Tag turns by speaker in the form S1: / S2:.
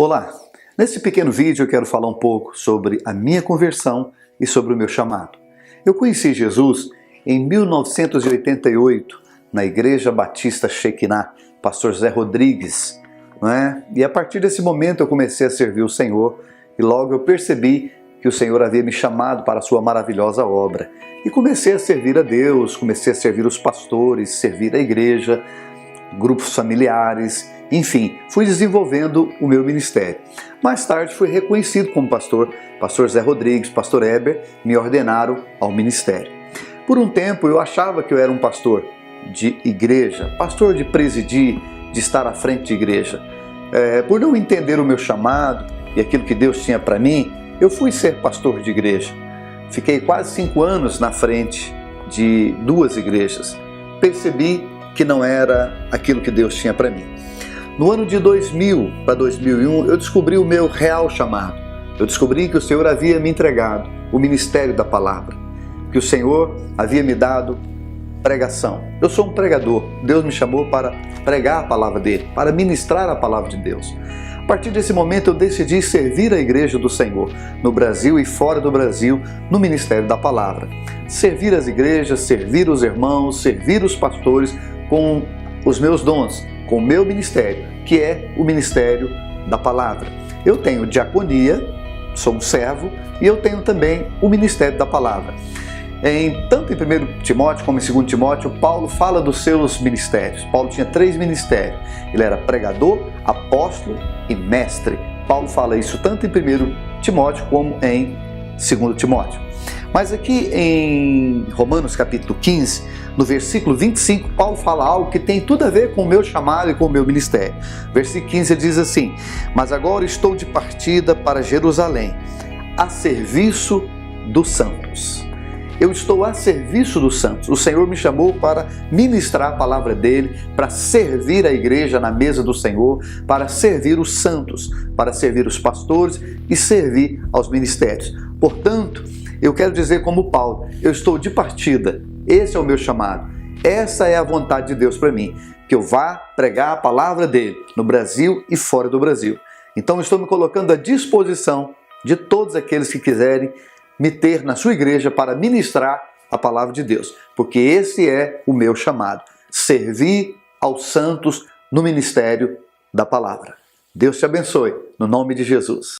S1: Olá! Nesse pequeno vídeo eu quero falar um pouco sobre a minha conversão e sobre o meu chamado. Eu conheci Jesus em 1988 na Igreja Batista Shekinah, pastor Zé Rodrigues, não é? E a partir desse momento eu comecei a servir o Senhor e logo eu percebi que o Senhor havia me chamado para a sua maravilhosa obra. E comecei a servir a Deus, comecei a servir os pastores, servir a igreja, grupos familiares, enfim, fui desenvolvendo o meu ministério. Mais tarde fui reconhecido como pastor Zé Rodrigues, pastor Heber, me ordenaram ao ministério. Por um tempo eu achava que eu era um pastor de igreja, pastor de presidir, de estar à frente de igreja. Por não entender o meu chamado e aquilo que Deus tinha para mim, eu fui ser pastor de igreja. Fiquei quase 5 anos na frente de 2 igrejas. Percebi que não era aquilo que Deus tinha para mim. No ano de 2000 para 2001, eu descobri o meu real chamado. Eu descobri que o Senhor havia me entregado o ministério da palavra, que o Senhor havia me dado pregação. Eu sou um pregador. Deus me chamou para pregar a palavra dele, para ministrar a palavra de Deus. A partir desse momento eu decidi servir a igreja do Senhor, no Brasil e fora do Brasil, no ministério da palavra. Servir as igrejas, servir os irmãos, servir os pastores com os meus dons, com o meu ministério, que é o ministério da palavra. Eu tenho diaconia, sou um servo, e eu tenho também o ministério da palavra. Tanto em 1 Timóteo como em 2 Timóteo, Paulo fala dos seus ministérios. Paulo tinha 3 ministérios. Ele era pregador, apóstolo e mestre. Paulo fala isso tanto em 1 Timóteo como em 2 Timóteo. Mas aqui em Romanos capítulo 15, no versículo 25, Paulo fala algo que tem tudo a ver com o meu chamado e com o meu ministério. Versículo 15 diz assim: "Mas agora estou de partida para Jerusalém, a serviço dos santos." Eu estou a serviço dos santos. O Senhor me chamou para ministrar a palavra dele, para servir a igreja na mesa do Senhor, para servir os santos, para servir os pastores e servir aos ministérios. Portanto, eu quero dizer como Paulo, eu estou de partida. Esse é o meu chamado. Essa é a vontade de Deus para mim, que eu vá pregar a palavra dele no Brasil e fora do Brasil. Então eu estou me colocando à disposição de todos aqueles que quiserem me ter na sua igreja para ministrar a palavra de Deus, porque esse é o meu chamado, servir aos santos no ministério da palavra. Deus te abençoe, no nome de Jesus.